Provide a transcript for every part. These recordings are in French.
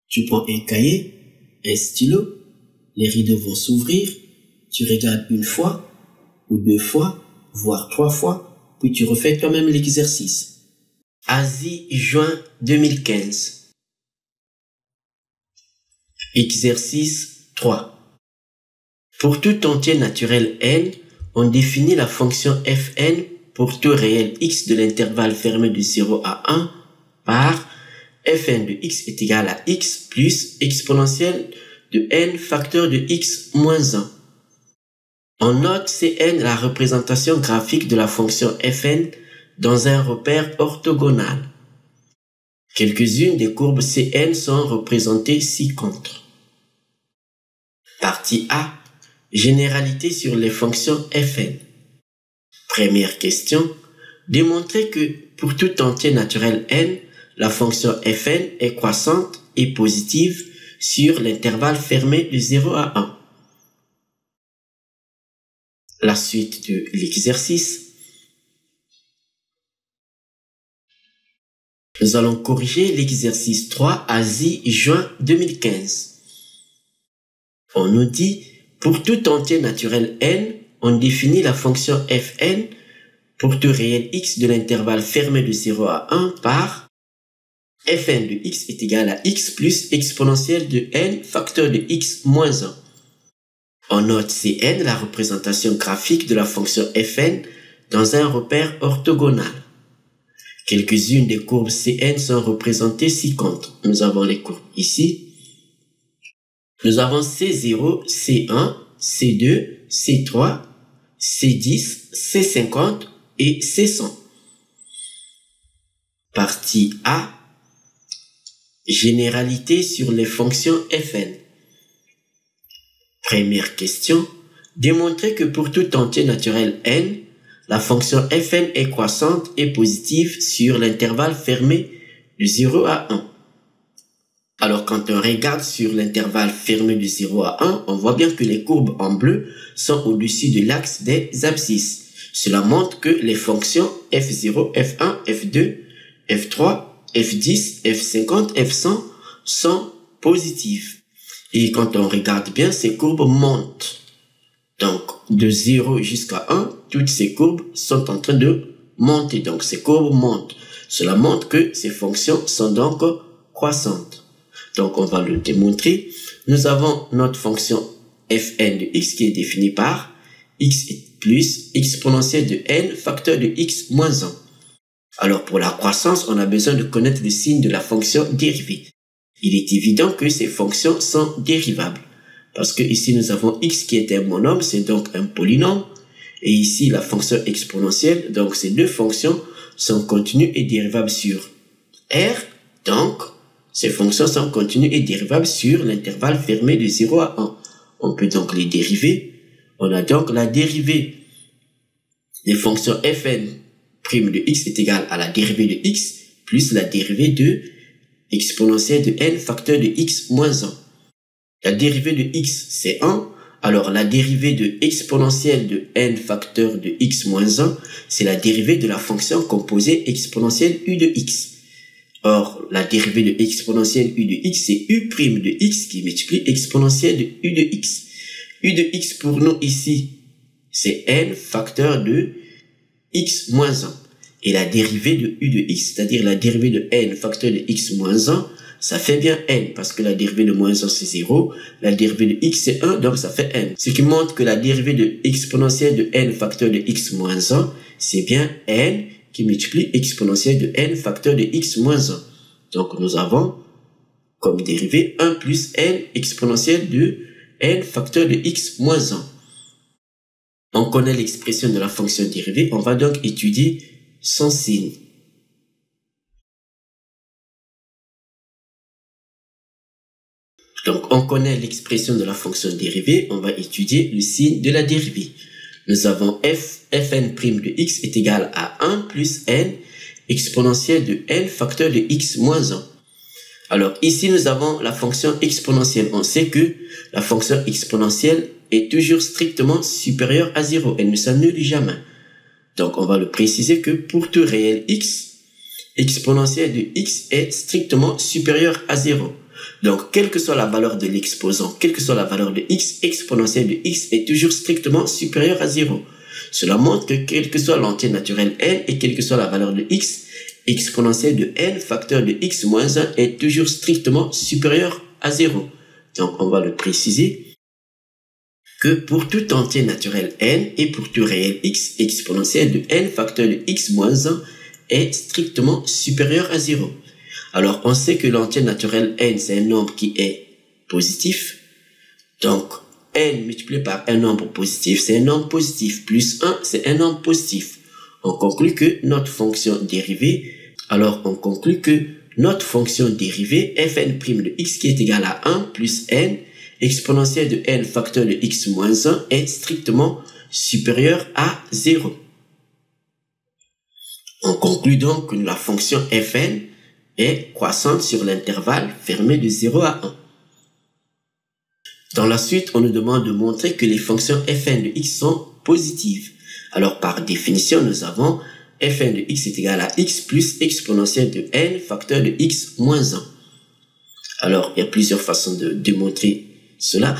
Tu prends un cahier, un stylo, les rideaux vont s'ouvrir, tu regardes une fois, ou 2 fois, voire 3 fois, puis tu refais toi-même l'exercice. Asie, juin 2015. Exercice 3. Pour tout entier naturel n, on définit la fonction fn pour tout réel x de l'intervalle fermé de 0 à 1 par fn de x est égal à x plus exponentielle de n facteur de x moins 1. On note Cn la représentation graphique de la fonction fn dans un repère orthogonal. Quelques-unes des courbes Cn sont représentées ci-contre. Partie A. Généralité sur les fonctions fn. Première question. Démontrer que pour tout entier naturel n, la fonction fn est croissante et positive sur l'intervalle fermé de 0 à 1. La suite de l'exercice. Nous allons corriger l'exercice 3 Asie, juin 2015. On nous dit, pour tout entier naturel n, on définit la fonction fn pour tout réel x de l'intervalle fermé de 0 à 1 par fn de x est égal à x plus exponentielle de n facteur de x moins 1. On note Cn la représentation graphique de la fonction fn dans un repère orthogonal. Quelques-unes des courbes Cn sont représentées ci-contre. Nous avons les courbes ici. Nous avons C0, C1, C2, C3, C10, C50 et C100. Partie A. Généralité sur les fonctions fn. Première question. Démontrer que pour tout entier naturel n, la fonction fn est croissante et positive sur l'intervalle fermé de 0 à 1. Alors quand on regarde sur l'intervalle fermé de 0 à 1, on voit bien que les courbes en bleu sont au-dessus de l'axe des abscisses. Cela montre que les fonctions f0, f1, f2, f3, f10, f50, f100 sont positives. Et quand on regarde bien, ces courbes montent. Donc, de 0 jusqu'à 1, toutes ces courbes sont en train de monter. Donc, ces courbes montent. Cela montre que ces fonctions sont donc croissantes. Donc, on va le démontrer. Nous avons notre fonction fn de x qui est définie par x plus exponentielle de n facteur de x moins 1. Alors, pour la croissance, on a besoin de connaître le signe de la fonction dérivée. Il est évident que ces fonctions sont dérivables. Parce que ici, nous avons x qui est un monôme, c'est donc un polynôme. Et ici, la fonction exponentielle, donc ces deux fonctions sont continues et dérivables sur R. Donc, ces fonctions sont continues et dérivables sur l'intervalle fermé de 0 à 1. On peut donc les dériver. On a donc la dérivée des fonctions fn' de x est égale à la dérivée de x plus la dérivée de exponentielle de n facteur de x moins 1. La dérivée de x, c'est 1. Alors, la dérivée de exponentielle de n facteur de x moins 1, c'est la dérivée de la fonction composée exponentielle u de x. Or, la dérivée de exponentielle u de x, c'est u' de x qui multiplie exponentielle de u de x. U de x pour nous ici, c'est n facteur de x moins 1. Et la dérivée de u de x, c'est-à-dire la dérivée de n facteur de x moins 1, ça fait bien n, parce que la dérivée de moins 1 c'est 0, la dérivée de x c'est 1, donc ça fait n. Ce qui montre que la dérivée de exponentielle de n facteur de x moins 1, c'est bien n qui multiplie exponentielle de n facteur de x moins 1. Donc nous avons comme dérivée 1 plus n exponentielle de n facteur de x moins 1. On connaît l'expression de la fonction dérivée, on va donc étudier son signe. Donc, on connaît l'expression de la fonction dérivée, on va étudier le signe de la dérivée. Nous avons fn' de x est égal à 1 plus n exponentielle de n facteur de x moins 1. Alors, ici, nous avons la fonction exponentielle. On sait que la fonction exponentielle est toujours strictement supérieure à 0. Elle ne s'annule jamais. Donc, on va le préciser que pour tout réel x, exponentielle de x est strictement supérieure à 0. Donc, quelle que soit la valeur de l'exposant, quelle que soit la valeur de x, exponentielle de x est toujours strictement supérieure à 0. Cela montre que quelle que soit l'entière naturelle n et quelle que soit la valeur de x, exponentielle de n facteur de x moins 1 est toujours strictement supérieure à 0. Donc, on va le préciser que pour tout entier naturel n et pour tout réel x, exponentielle de n facteur de x moins 1 est strictement supérieur à 0. Alors, on sait que l'entier naturel n, c'est un nombre qui est positif. Donc, n multiplié par un nombre positif, c'est un nombre positif. Plus 1, c'est un nombre positif. On conclut que notre fonction dérivée, fn' de x qui est égal à 1 plus n, exponentielle de n facteur de x moins 1 est strictement supérieur à 0. On conclut donc que la fonction fn est croissante sur l'intervalle fermé de 0 à 1. Dans la suite, on nous demande de montrer que les fonctions fn de x sont positives. Alors, par définition, nous avons fn de x est égal à x plus exponentielle de n facteur de x moins 1. Alors, il y a plusieurs façons de démontrer cela.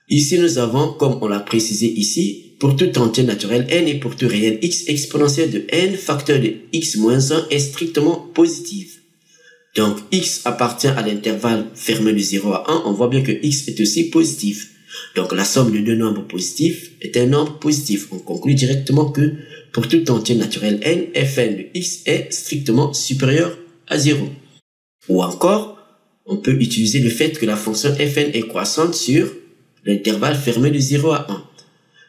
Ici, nous avons, comme on l'a précisé ici, pour tout entier naturel n et pour tout réel x, exponentielle de n facteur de x moins 1 est strictement positive. Donc, x appartient à l'intervalle fermé de 0 à 1. On voit bien que x est aussi positif. Donc, la somme de deux nombres positifs est un nombre positif. On conclut directement que pour tout entier naturel n, fn de x est strictement supérieur à 0. Ou encore, on peut utiliser le fait que la fonction fn est croissante sur l'intervalle fermé de 0 à 1.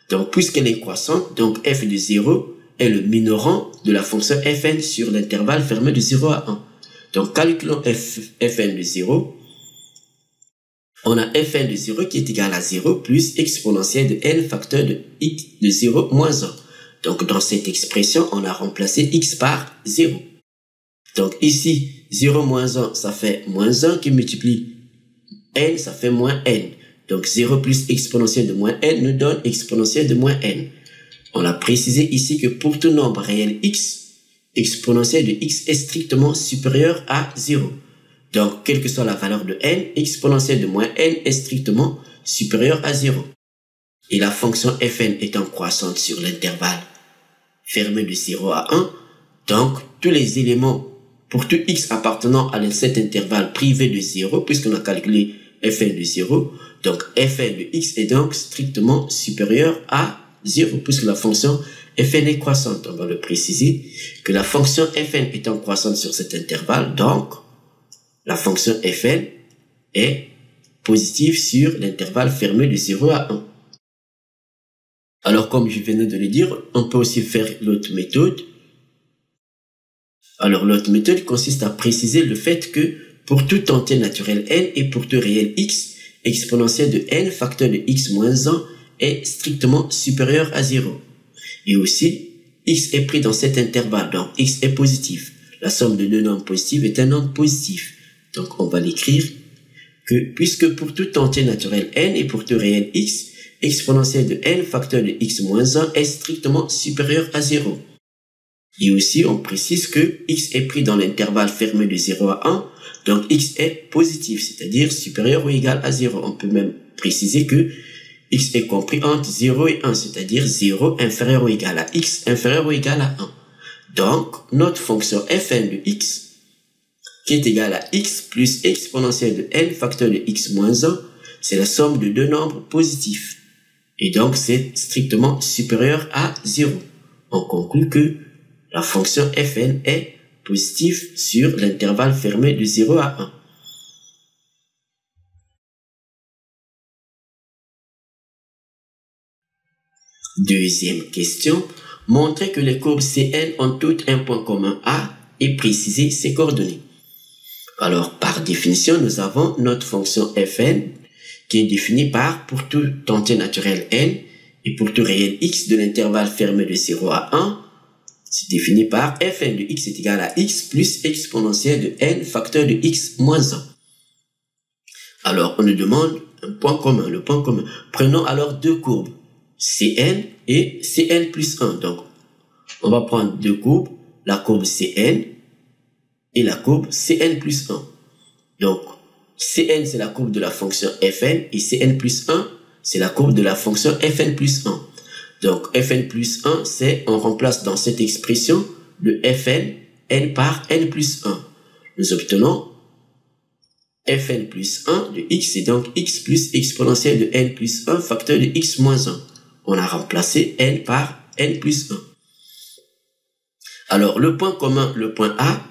Donc, puisqu'elle est croissante, donc f de 0 est le minorant de la fonction fn sur l'intervalle fermé de 0 à 1. Donc, calculons fn de 0. On a fn de 0 qui est égal à 0 plus exponentielle de n facteur de x de 0 moins 1. Donc, dans cette expression, on a remplacé x par 0. Donc, ici, 0 moins 1, ça fait moins 1 qui multiplie n, ça fait moins n. Donc, 0 plus exponentielle de moins n nous donne exponentielle de moins n. On a précisé ici que pour tout nombre réel x, exponentielle de x est strictement supérieure à 0. Donc, quelle que soit la valeur de n, exponentielle de moins n est strictement supérieure à 0. Et la fonction fn étant croissante sur l'intervalle fermé de 0 à 1, donc tous les éléments pour tout x appartenant à cet intervalle privé de 0, puisqu'on a calculé fn de 0, donc fn de x est donc strictement supérieur à 0, puisque la fonction fn est croissante. On va le préciser que la fonction fn étant croissante sur cet intervalle, donc la fonction fn est positive sur l'intervalle fermé de 0 à 1. Alors, comme je venais de le dire, on peut aussi faire l'autre méthode. Alors, l'autre méthode consiste à préciser le fait que pour tout entier naturel n et pour tout réel x, exponentielle de n facteur de x moins 1 est strictement supérieur à 0. Et aussi, x est pris dans cet intervalle, donc x est positif. La somme de deux nombres positifs est un nombre positif. Donc, on va l'écrire que puisque pour tout entier naturel n et pour tout réel x, exponentielle de n facteur de x moins 1 est strictement supérieur à 0. Et aussi, on précise que x est pris dans l'intervalle fermé de 0 à 1, donc x est positif, c'est-à-dire supérieur ou égal à 0. On peut même préciser que x est compris entre 0 et 1, c'est-à-dire 0 inférieur ou égal à x inférieur ou égal à 1. Donc, notre fonction fn de x, qui est égale à x plus exponentielle de n facteur de x moins 1, c'est la somme de deux nombres positifs. Et donc, c'est strictement supérieur à 0. On conclut que la fonction fn est positive sur l'intervalle fermé de 0 à 1. Deuxième question. Montrez que les courbes Cn ont toutes un point commun A et précisez ses coordonnées. Alors, par définition, nous avons notre fonction fn qui est définie par pour tout entier naturel n et pour tout réel x de l'intervalle fermé de 0 à 1, c'est défini par fn de x est égal à x plus exponentielle de n facteur de x moins 1. Alors, on nous demande un point commun, le point commun. Prenons alors deux courbes, Cn et Cn plus 1. Donc, on va prendre deux courbes, la courbe Cn et la courbe Cn plus 1. Donc, Cn, c'est la courbe de la fonction fn, et Cn plus 1, c'est la courbe de la fonction fn plus 1. Donc, fn plus 1, c'est, on remplace dans cette expression le fn, n par n plus 1. Nous obtenons fn plus 1 de x, c'est donc x plus exponentielle de n plus 1 facteur de x moins 1. On a remplacé n par n plus 1. Alors, le point commun, le point A,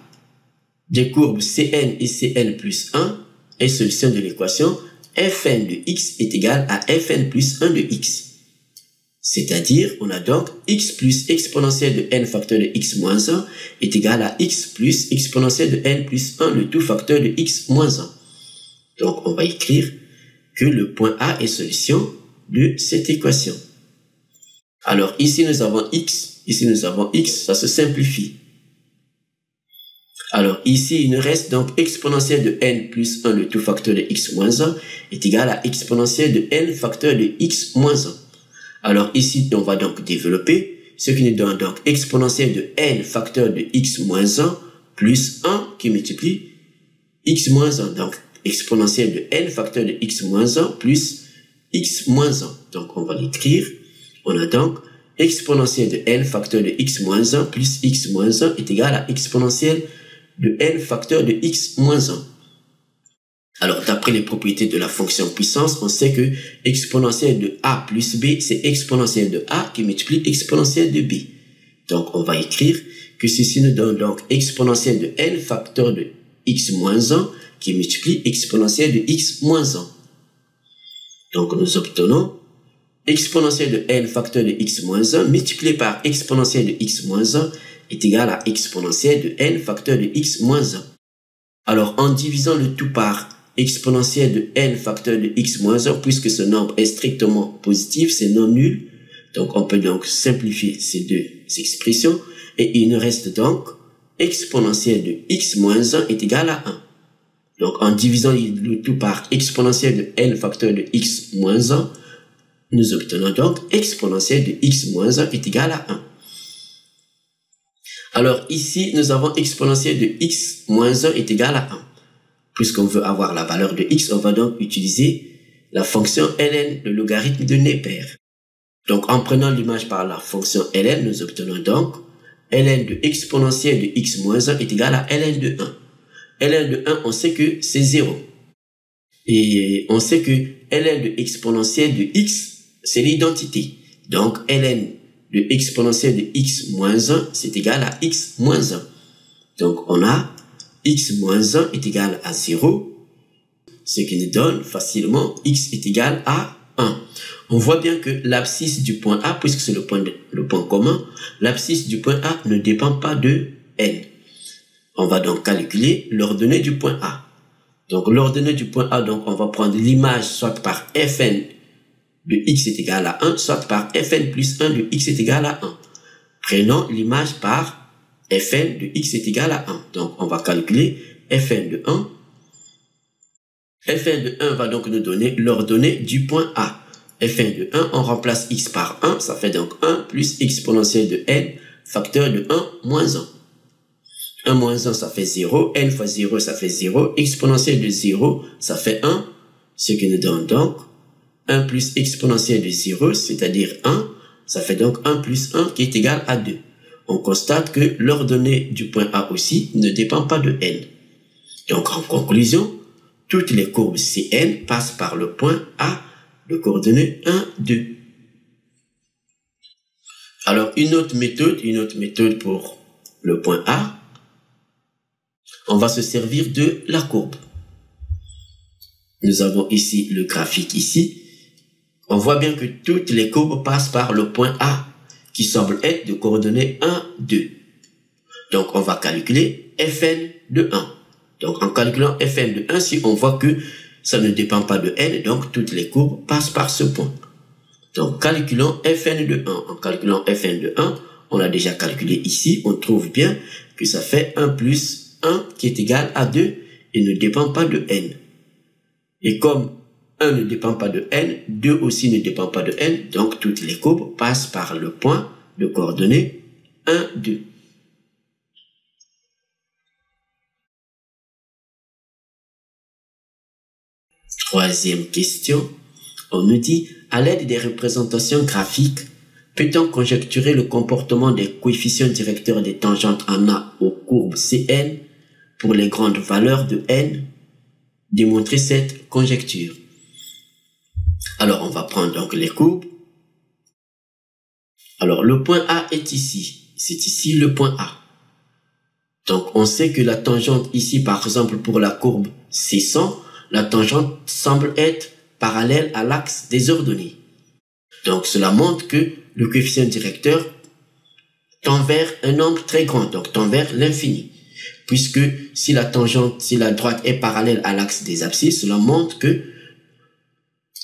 des courbes Cn et Cn plus 1 est solution de l'équation fn de x est égal à fn plus 1 de x. C'est-à-dire, on a donc x plus exponentielle de n facteur de x moins 1 est égal à x plus exponentielle de n plus 1 le tout facteur de x moins 1. Donc, on va écrire que le point A est solution de cette équation. Alors, ici nous avons x, ça se simplifie. Alors, ici, il nous reste donc exponentielle de n plus 1 le tout facteur de x moins 1 est égal à exponentielle de n facteur de x moins 1. Alors, ici, on va donc développer ce qui nous donne donc exponentielle de n facteur de x moins 1 plus 1 qui multiplie x moins 1. Donc, exponentielle de n facteur de x moins 1 plus x moins 1. Donc, on va l'écrire. On a donc exponentielle de n facteur de x moins 1 plus x moins 1 est égal à exponentielle de n facteur de x moins 1. Alors, d'après les propriétés de la fonction puissance, on sait que exponentielle de a plus b, c'est exponentielle de a qui multiplie exponentielle de b. Donc, on va écrire que ceci nous donne donc exponentielle de n facteur de x moins 1 qui multiplie exponentielle de x moins 1. Donc, nous obtenons exponentielle de n facteur de x moins 1 multiplié par exponentielle de x moins 1 est égal à exponentielle de n facteur de x moins 1. Alors, en divisant le tout par exponentielle de n facteur de x moins 1, puisque ce nombre est strictement positif, c'est non nul, donc on peut donc simplifier ces deux expressions, et il nous reste donc exponentielle de x moins 1 est égal à 1. Donc, en divisant le tout par exponentielle de n facteur de x moins 1, nous obtenons donc exponentielle de x moins 1 est égal à 1. Alors ici, nous avons exponentielle de x moins 1 est égal à 1. Puisqu'on veut avoir la valeur de x, on va donc utiliser la fonction ln, le logarithme de Neper. Donc en prenant l'image par la fonction ln, nous obtenons donc ln de exponentielle de x moins 1 est égal à ln de 1. ln de 1, on sait que c'est 0. Et on sait que ln de exponentielle de x, c'est l'identité. Donc ln de exponentielle de x moins 1, c'est égal à x moins 1. Donc, on a x moins 1 est égal à 0, ce qui nous donne facilement x est égal à 1. On voit bien que l'abscisse du point A, puisque c'est le point commun, l'abscisse du point A ne dépend pas de n. On va donc calculer l'ordonnée du point A. Donc, l'ordonnée du point A, donc, on va prendre l'image soit par fn de x est égal à 1, soit par fn plus 1 de x est égal à 1. Prenons l'image par fn de x est égal à 1. Donc, on va calculer fn de 1. Fn de 1 va donc nous donner l'ordonnée du point A. Fn de 1, on remplace x par 1, ça fait donc 1 plus exponentielle de n, facteur de 1 moins 1. 1 moins 1, ça fait 0, n fois 0, ça fait 0, exponentielle de 0, ça fait 1, ce qui nous donne donc 1 plus exponentielle de 0, c'est-à-dire 1, ça fait donc 1 plus 1 qui est égal à 2. On constate que l'ordonnée du point A aussi ne dépend pas de n. Donc en conclusion, toutes les courbes Cn passent par le point A de coordonnées 1, 2. Alors une autre méthode pour le point A, on va se servir de la courbe. Nous avons ici le graphique ici. On voit bien que toutes les courbes passent par le point A, qui semble être de coordonnées 1, 2. Donc, on va calculer Fn de 1. Donc, en calculant Fn de 1, si on voit que ça ne dépend pas de n, donc toutes les courbes passent par ce point. Donc, calculons Fn de 1. En calculant Fn de 1, on a déjà calculé ici, on trouve bien que ça fait 1 plus 1 qui est égal à 2 et ne dépend pas de n. Et comme 1 ne dépend pas de n, 2 aussi ne dépend pas de n, donc toutes les courbes passent par le point de coordonnées 1, 2. Troisième question, on nous dit, à l'aide des représentations graphiques, peut-on conjecturer le comportement des coefficients directeurs des tangentes en A aux courbes Cn pour les grandes valeurs de n? Démontrer cette conjecture. Alors, on va prendre donc les courbes. Alors, le point A est ici. C'est ici le point A. Donc, on sait que la tangente ici, par exemple, pour la courbe C100, la tangente semble être parallèle à l'axe des ordonnées. Donc, cela montre que le coefficient directeur tend vers un nombre très grand, donc tend vers l'infini. Puisque si la droite est parallèle à l'axe des abscisses, cela montre que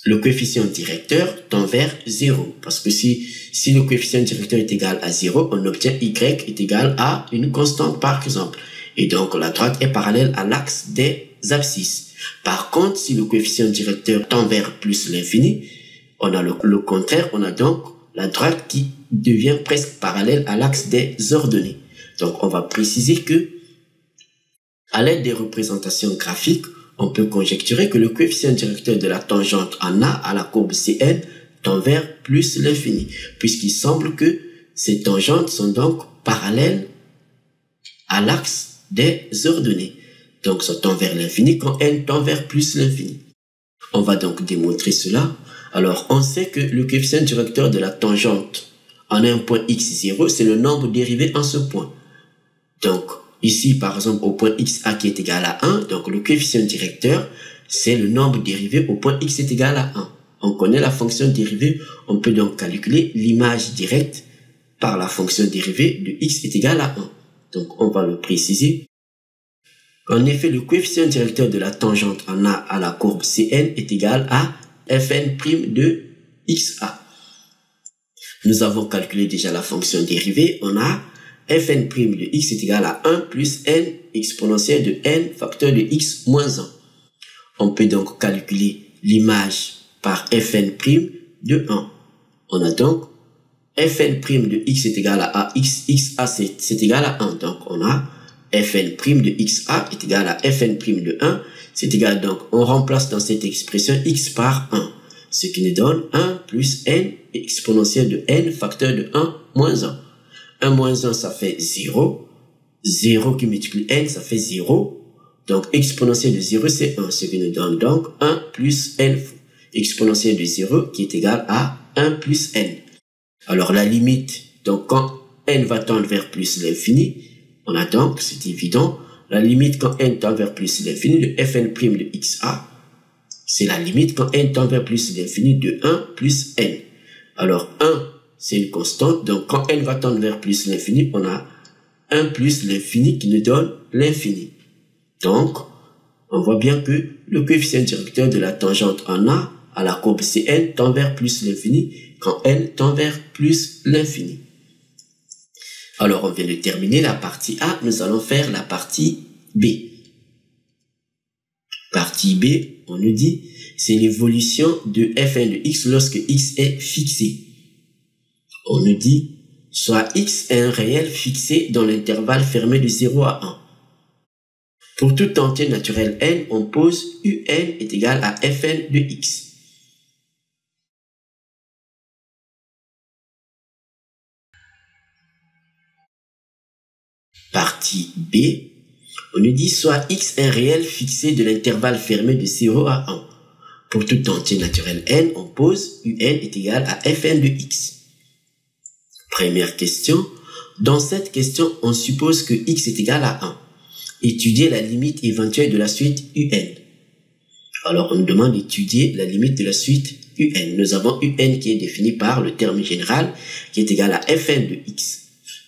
le coefficient directeur tend vers 0. Parce que si le coefficient directeur est égal à 0, on obtient y est égal à une constante par exemple. Et donc la droite est parallèle à l'axe des abscisses. Par contre, si le coefficient directeur tend vers plus l'infini, on a le contraire, on a donc la droite qui devient presque parallèle à l'axe des ordonnées. Donc on va préciser que à l'aide des représentations graphiques, on peut conjecturer que le coefficient directeur de la tangente en A à la courbe Cn tend vers plus l'infini, puisqu'il semble que ces tangentes sont donc parallèles à l'axe des ordonnées. Donc ça tend vers l'infini quand n tend vers plus l'infini. On va donc démontrer cela. Alors on sait que le coefficient directeur de la tangente en un point x0, c'est le nombre dérivé en ce point. Donc ici, par exemple, au point xa qui est égal à 1, donc le coefficient directeur, c'est le nombre dérivé au point x est égal à 1. On connaît la fonction dérivée, on peut donc calculer l'image directe par la fonction dérivée de x est égal à 1. Donc on va le préciser. En effet, le coefficient directeur de la tangente en A à la courbe Cn est égal à fn' de xa. Nous avons calculé déjà la fonction dérivée, on a fn' de x est égal à 1 plus n exponentielle de n facteur de x moins 1. On peut donc calculer l'image par fn' de 1. On a donc fn' de x est égal à xa c'est égal à 1. Donc on a fn' de xa est égal à fn' de 1. C'est égal donc, on remplace dans cette expression x par 1. Ce qui nous donne 1 plus n exponentielle de n facteur de 1 moins 1. 1 moins 1, ça fait 0. 0 qui multiplie n, ça fait 0. Donc, exponentielle de 0, c'est 1. Ce qui nous donne donc 1 plus n exponentielle de 0 qui est égal à 1 plus n. Alors, la limite, donc quand n va tendre vers plus l'infini, on a donc, c'est évident, la limite quand n tend vers plus l'infini de fn' de xa, c'est la limite quand n tend vers plus l'infini de 1 plus n. Alors, 1, c'est une constante, donc quand n va tendre vers plus l'infini, on a 1 plus l'infini qui nous donne l'infini. Donc, on voit bien que le coefficient directeur de la tangente en A à la courbe Cn tend vers plus l'infini quand n tend vers plus l'infini. Alors, on vient de terminer la partie A, nous allons faire la partie B. Partie B, on nous dit, c'est l'évolution de fn de x lorsque x est fixé. On nous dit, soit x est un réel fixé dans l'intervalle fermé de 0 à 1. Pour tout entier naturel n, on pose un est égal à fn de x. Partie B, on nous dit soit x est un réel fixé de l'intervalle fermé de 0 à 1. Pour tout entier naturel n, on pose un est égal à fn de x. Première question. Dans cette question, on suppose que x est égal à 1. Étudier la limite éventuelle de la suite un. Alors, on nous demande d'étudier la limite de la suite un. Nous avons un qui est défini par le terme général qui est égal à fn de x.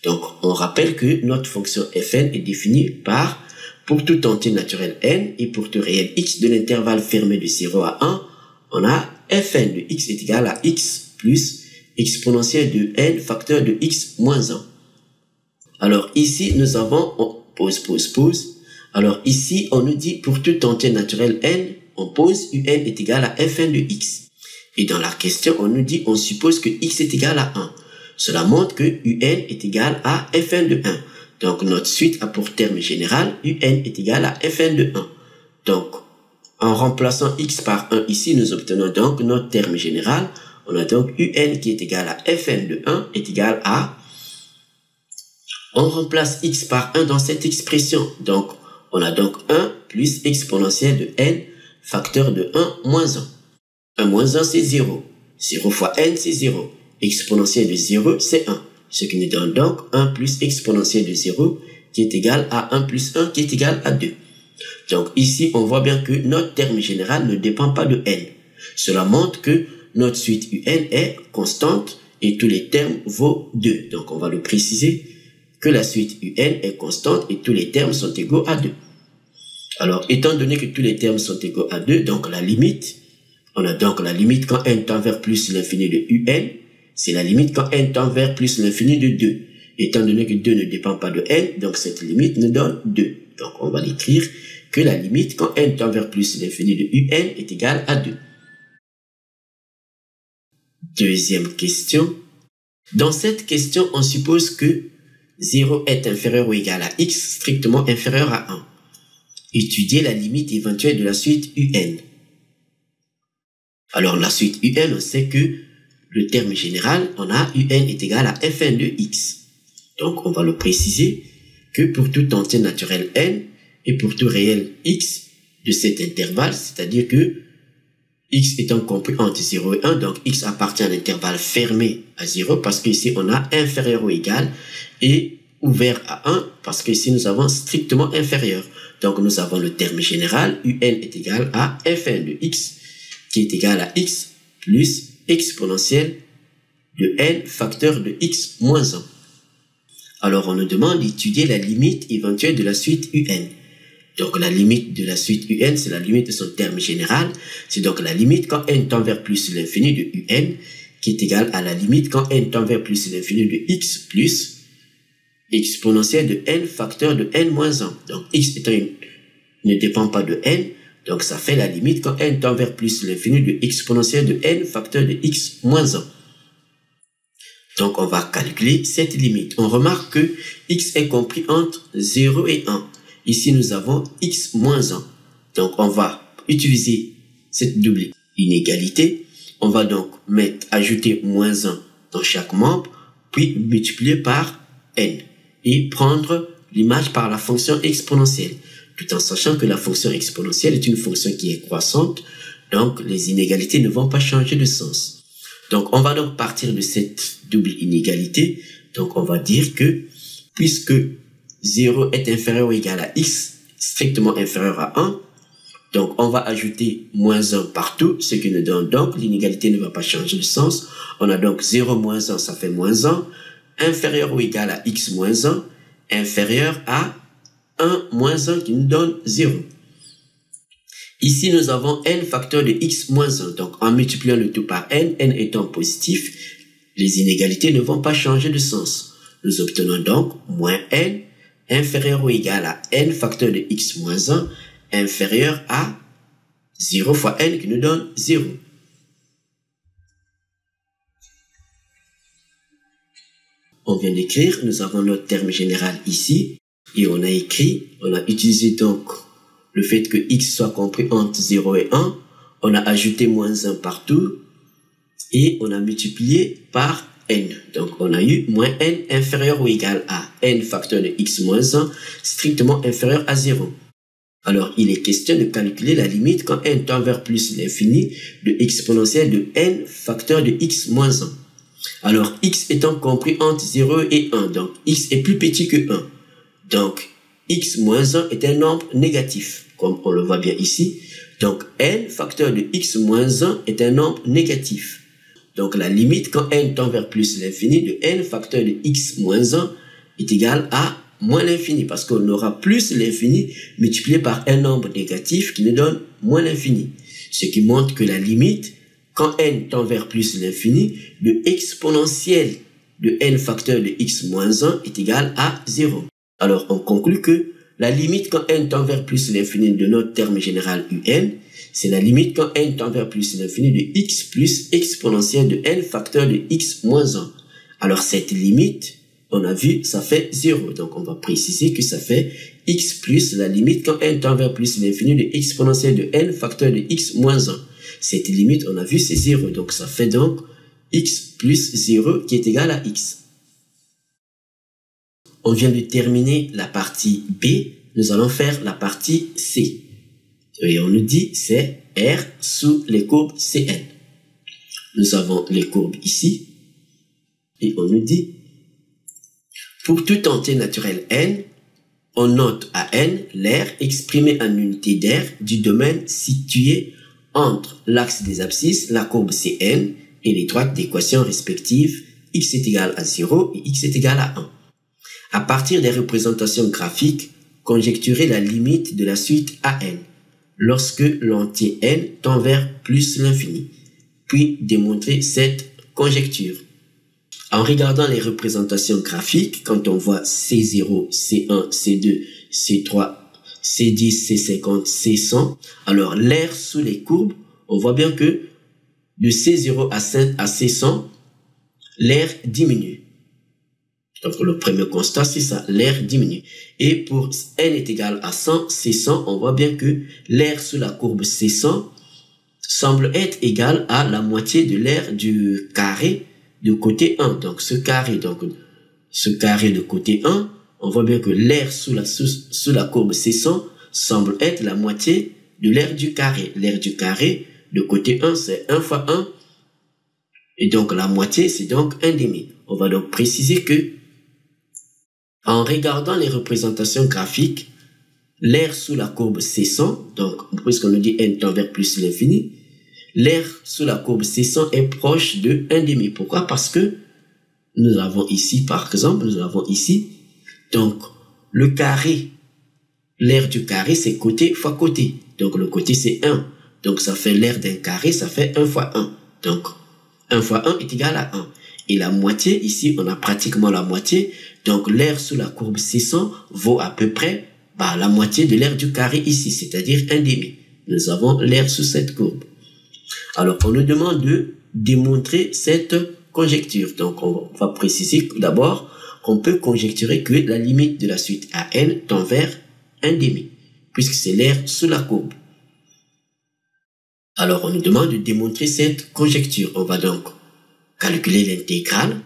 Donc, on rappelle que notre fonction fn est définie par, pour tout entier naturel n et pour tout réel x de l'intervalle fermé de 0 à 1, on a fn de x est égal à x plus exponentielle de n facteur de x moins 1. Alors ici, nous avons, pause. Alors ici, on nous dit pour tout entier naturel n, on pose un est égal à fn de x. Et dans la question, on nous dit, on suppose que x est égal à 1. Cela montre que un est égal à fn de 1. Donc notre suite a pour terme général un est égal à fn de 1. Donc En remplaçant x par 1 ici, nous obtenons donc notre terme général. On a donc un qui est égal à fn de 1 est égal à... On remplace x par 1 dans cette expression. Donc, on a donc 1 plus exponentielle de n, facteur de 1 moins 1. 1 moins 1, c'est 0. 0 fois n, c'est 0. Exponentielle de 0, c'est 1. Ce qui nous donne donc 1 plus exponentielle de 0 qui est égal à 1 plus 1 qui est égal à 2. Donc ici, on voit bien que notre terme général ne dépend pas de n. Cela montre que notre suite un est constante et tous les termes vaut 2. Donc on va le préciser que la suite un est constante et tous les termes sont égaux à 2. Alors étant donné que tous les termes sont égaux à 2, donc la limite, on a donc la limite quand n tend vers plus l'infini de un, c'est la limite quand n tend vers plus l'infini de 2. Étant donné que 2 ne dépend pas de n, donc cette limite nous donne 2. Donc on va l'écrire que la limite quand n tend vers plus l'infini de un est égale à 2. Deuxième question. Dans cette question, on suppose que 0 est inférieur ou égal à x strictement inférieur à 1. Étudier la limite éventuelle de la suite un. Alors la suite un, on sait que le terme général, on a un est égal à fn de x. Donc on va le préciser que pour tout entier naturel n et pour tout réel x de cet intervalle, c'est-à-dire que x étant compris entre 0 et 1, donc x appartient à l'intervalle fermé à 0 parce qu'ici on a inférieur ou égal et ouvert à 1 parce qu'ici nous avons strictement inférieur. Donc nous avons le terme général, un est égal à fn de x qui est égal à x plus exponentielle de n facteur de x moins 1. Alors on nous demande d'étudier la limite éventuelle de la suite un. Donc la limite de la suite un, c'est la limite de son terme général. C'est donc la limite quand n tend vers plus l'infini de un, qui est égale à la limite quand n tend vers plus l'infini de x plus exponentielle de n facteur de n moins 1. Donc x étant ne dépend pas de n, donc ça fait la limite quand n tend vers plus l'infini de exponentielle de n facteur de x moins 1. Donc on va calculer cette limite. On remarque que x est compris entre 0 et 1. Ici, nous avons x moins 1. Donc, on va utiliser cette double inégalité. On va donc ajouter moins 1 dans chaque membre, puis multiplier par n et prendre l'image par la fonction exponentielle, tout en sachant que la fonction exponentielle est une fonction qui est croissante, donc les inégalités ne vont pas changer de sens. Donc, on va donc partir de cette double inégalité. Donc, on va dire que puisque 0 est inférieur ou égal à x, strictement inférieur à 1. Donc, on va ajouter moins 1 partout, ce qui nous donne donc, l'inégalité ne va pas changer de sens. On a donc 0 moins 1, ça fait moins 1. Inférieur ou égal à x moins 1, inférieur à 1 moins 1 qui nous donne 0. Ici, nous avons n facteur de x moins 1. Donc, en multipliant le tout par n étant positif, les inégalités ne vont pas changer de sens. Nous obtenons donc moins n inférieur ou égal à n facteur de x moins 1 inférieur à 0 fois n qui nous donne 0. On vient d'écrire, nous avons notre terme général ici et on a utilisé donc le fait que x soit compris entre 0 et 1, on a ajouté moins 1 partout et on a multiplié par n. Donc, on a eu moins n inférieur ou égal à n facteur de x moins 1 strictement inférieur à 0. Alors, il est question de calculer la limite quand n tend vers plus l'infini de exponentielle de n facteur de x moins 1. Alors, x étant compris entre 0 et 1, donc x est plus petit que 1. Donc, x moins 1 est un nombre négatif, comme on le voit bien ici. Donc, n facteur de x moins 1 est un nombre négatif. Donc, la limite quand n tend vers plus l'infini de n facteur de x moins 1 est égal à moins l'infini, parce qu'on aura plus l'infini multiplié par un nombre négatif qui nous donne moins l'infini. Ce qui montre que la limite, quand n tend vers plus l'infini, de exponentielle de n facteur de x moins 1 est égal à 0. Alors, on conclut que la limite quand n tend vers plus l'infini de notre terme général un, c'est la limite quand n tend vers plus l'infini de x plus exponentielle de n facteur de x moins 1. Alors cette limite, on a vu, ça fait 0. Donc on va préciser que ça fait x plus la limite quand n tend vers plus l'infini de exponentielle de n facteur de x moins 1. Cette limite, on a vu, c'est 0. Donc, ça fait donc x plus 0 qui est égal à x. On vient de terminer la partie B. Nous allons faire la partie C. Et on nous dit c'est R sous les courbes Cn. Nous avons les courbes ici. Et on nous dit, pour tout entier naturel n, on note à n l'aire exprimée en unité d'aire du domaine situé entre l'axe des abscisses, la courbe Cn et les droites d'équation respectives x est égal à 0 et x est égal à 1. À partir des représentations graphiques, conjecturez la limite de la suite AN lorsque l'entier n tend vers plus l'infini, puis démontrer cette conjecture. En regardant les représentations graphiques, quand on voit C0, C1, C2, C3, C10, C50, C100, alors l'aire sous les courbes, on voit bien que de C0 à C100, l'aire diminue. Donc le premier constat, c'est ça, l'aire diminue. Et pour n est égal à 100, C100, on voit bien que l'aire sous la courbe C100 semble être égal à la moitié de l'aire du carré de côté 1. Donc ce carré de côté 1, on voit bien que l'aire sous la courbe C100 semble être la moitié de l'aire du carré. L'aire du carré de côté 1, c'est 1 fois 1. Et donc la moitié, c'est donc 1 demi. On va donc préciser que en regardant les représentations graphiques, l'aire sous la courbe C100, donc puisqu'on nous dit n tend vers plus l'infini, l'aire sous la courbe C100 est proche de 1 demi. Pourquoi? Parce que nous avons ici, par exemple, donc le carré, l'aire du carré, c'est côté fois côté. Donc le côté, c'est 1. Donc ça fait l'aire d'un carré, ça fait 1 fois 1. Donc 1 fois 1 est égal à 1. Et la moitié, ici, on a pratiquement la moitié. Donc l'aire sous la courbe C100 vaut à peu près la moitié de l'aire du carré ici, c'est-à-dire 1 demi. Nous avons l'aire sous cette courbe. Alors, on nous demande de démontrer cette conjecture. Donc, on va préciser d'abord qu'on peut conjecturer que la limite de la suite AN tend vers 1 demi, puisque c'est l'aire sous la courbe. Alors, on nous demande de démontrer cette conjecture. On va donc calculer l'intégrale.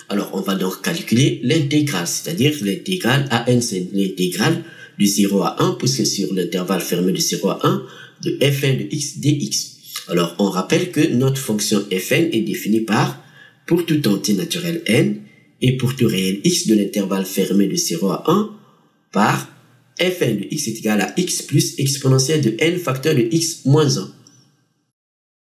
Alors, on va donc calculer l'intégrale, c'est-à-dire l'intégrale AN, c'est l'intégrale de 0 à 1, puisque sur l'intervalle fermé de 0 à 1, de Fn de x dx. Alors, on rappelle que notre fonction Fn est définie par, pour tout entier naturel n, et pour tout réel x de l'intervalle fermé de 0 à 1, par Fn de x est égal à x plus exponentielle de n facteur de x moins 1.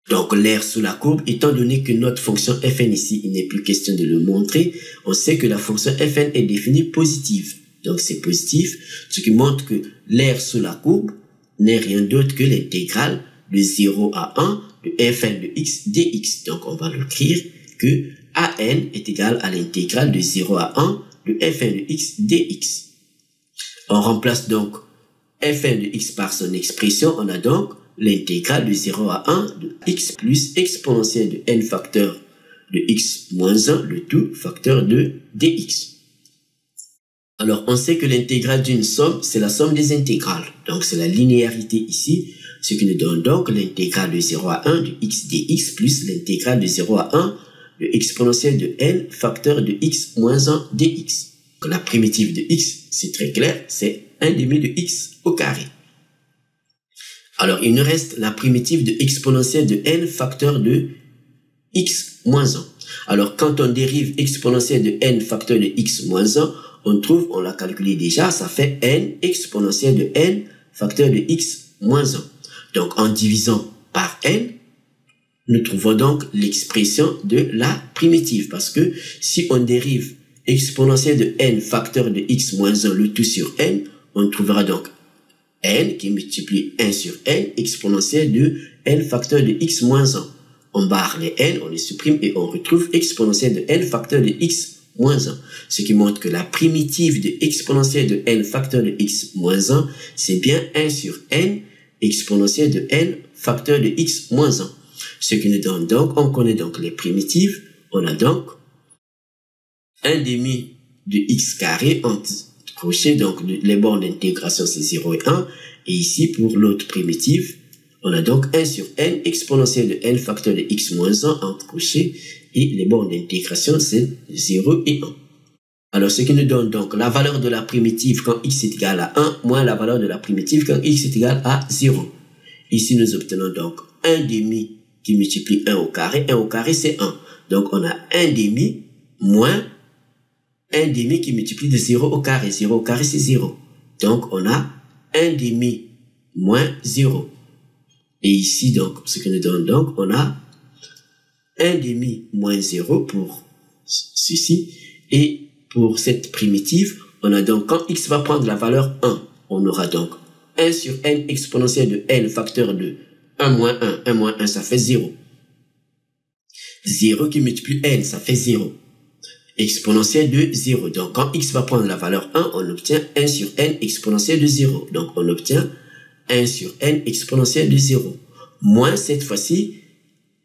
Donc, l'aire sous la courbe, étant donné que notre fonction Fn ici, il n'est plus question de le montrer, on sait que la fonction Fn est définie positive. Donc, c'est positif, ce qui montre que l'aire sous la courbe n'est rien d'autre que l'intégrale de 0 à 1 de Fn de x dx. Donc, on va l'écrire que An est égal à l'intégrale de 0 à 1 de Fn de x dx. On remplace donc Fn de x par son expression, on a donc l'intégrale de 0 à 1 de x plus exponentielle de n facteur de x moins 1, le tout facteur de dx. Alors, on sait que l'intégrale d'une somme, c'est la somme des intégrales. Donc, c'est la linéarité ici, ce qui nous donne donc l'intégrale de 0 à 1 de x dx plus l'intégrale de 0 à 1 de exponentielle de n facteur de x moins 1 dx. Donc, la primitive de x, c'est très clair, c'est 1 demi de x au carré. Alors, il nous reste la primitive de exponentielle de n facteur de x moins 1. Alors, quand on dérive exponentielle de n facteur de x moins 1, on l'a calculé déjà, ça fait n exponentielle de n facteur de x moins 1. Donc, en divisant par n, nous trouvons donc l'expression de la primitive. Parce que si on dérive exponentielle de n facteur de x moins 1, le tout sur n, on trouvera donc n qui multiplie 1 sur n exponentielle de n facteur de x moins 1. On barre les n, on les supprime et on retrouve exponentielle de n facteur de x moins 1. Ce qui montre que la primitive de exponentielle de n facteur de x moins 1, c'est bien 1 sur n exponentielle de n facteur de x moins 1. Ce qui nous donne donc, on connaît donc les primitives, on a donc 1 demi de x carré entre crochets, donc les bornes d'intégration c'est 0 et 1, et ici pour l'autre primitive, on a donc 1 sur n exponentielle de n facteur de x moins 1 entre crochets, et les bornes d'intégration c'est 0 et 1. Alors ce qui nous donne donc la valeur de la primitive quand x est égal à 1 moins la valeur de la primitive quand x est égal à 0. Ici nous obtenons donc 1 demi qui multiplie 1 au carré c'est 1. Donc on a 1 demi moins 1 demi qui multiplie de 0 au carré c'est 0. Donc on a 1 demi moins 0. Et ici donc ce qui nous donne donc on a 1 demi moins 0 pour ceci. Et pour cette primitive, on a donc quand x va prendre la valeur 1, on aura donc 1 sur n exponentielle de n facteur de 1 moins 1 ça fait 0. 0 qui multiplie n ça fait 0. Exponentielle de 0. Donc quand x va prendre la valeur 1, on obtient 1 sur n exponentielle de 0. Donc on obtient 1 sur n exponentielle de 0. Moins cette fois-ci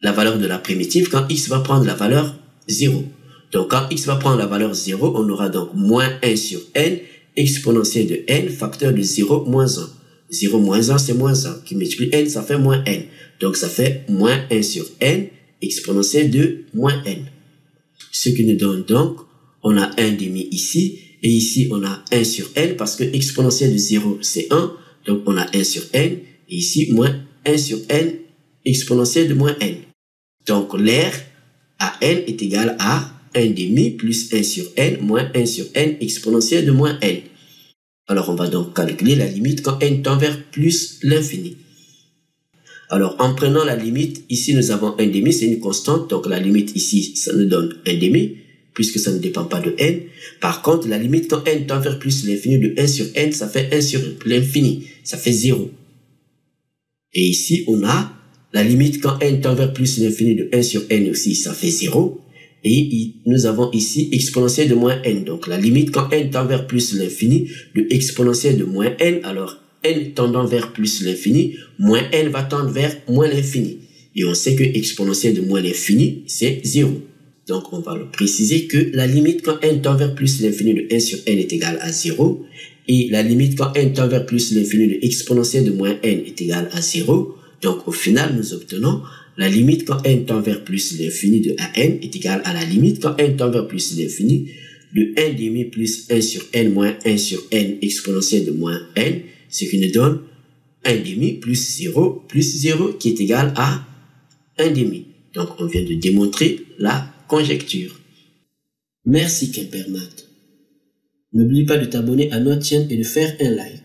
la valeur de la primitive quand x va prendre la valeur 0. Donc quand x va prendre la valeur 0, on aura donc moins 1 sur n exponentielle de n facteur de 0 moins 1. 0 moins 1 c'est moins 1 qui multiplie n ça fait moins n. Donc ça fait moins 1 sur n exponentielle de moins n. Ce qui nous donne donc, on a 1 demi ici, et ici on a 1 sur n, parce que exponentielle de 0 c'est 1, donc on a 1 sur n, et ici moins 1 sur n exponentielle de moins n. Donc l'air à n est égal à 1 demi plus 1 sur n moins 1 sur n exponentielle de moins n. Alors on va donc calculer la limite quand n tend vers plus l'infini. Alors, en prenant la limite, ici nous avons 1 demi, c'est une constante, donc la limite ici, ça nous donne 1 demi, puisque ça ne dépend pas de n. Par contre, la limite quand n tend vers plus l'infini de 1 sur n, ça fait 1 sur l'infini, ça fait 0. Et ici, on a la limite quand n tend vers plus l'infini de 1 sur n aussi, ça fait 0. Et nous avons ici exponentielle de moins n, donc la limite quand n tend vers plus l'infini de exponentielle de moins n, alors n tendant vers plus l'infini, moins n va tendre vers moins l'infini. Et on sait que exponentielle de moins l'infini, c'est 0. Donc on va le préciser que la limite quand n tend vers plus l'infini de 1 sur n est égale à 0. Et la limite quand n tend vers plus l'infini de exponentielle de moins n est égale à 0. Donc au final, nous obtenons la limite quand n tend vers plus l'infini de 1n est égale à la limite quand n tend vers plus l'infini de 1 demi plus 1 sur n moins 1 sur n exponentielle de moins n, ce qui nous donne 1 demi plus 0 qui est égal à 1 demi. Donc on vient de démontrer la conjecture. Merci Quimpermat. N'oublie pas de t'abonner à notre chaîne et de faire un like.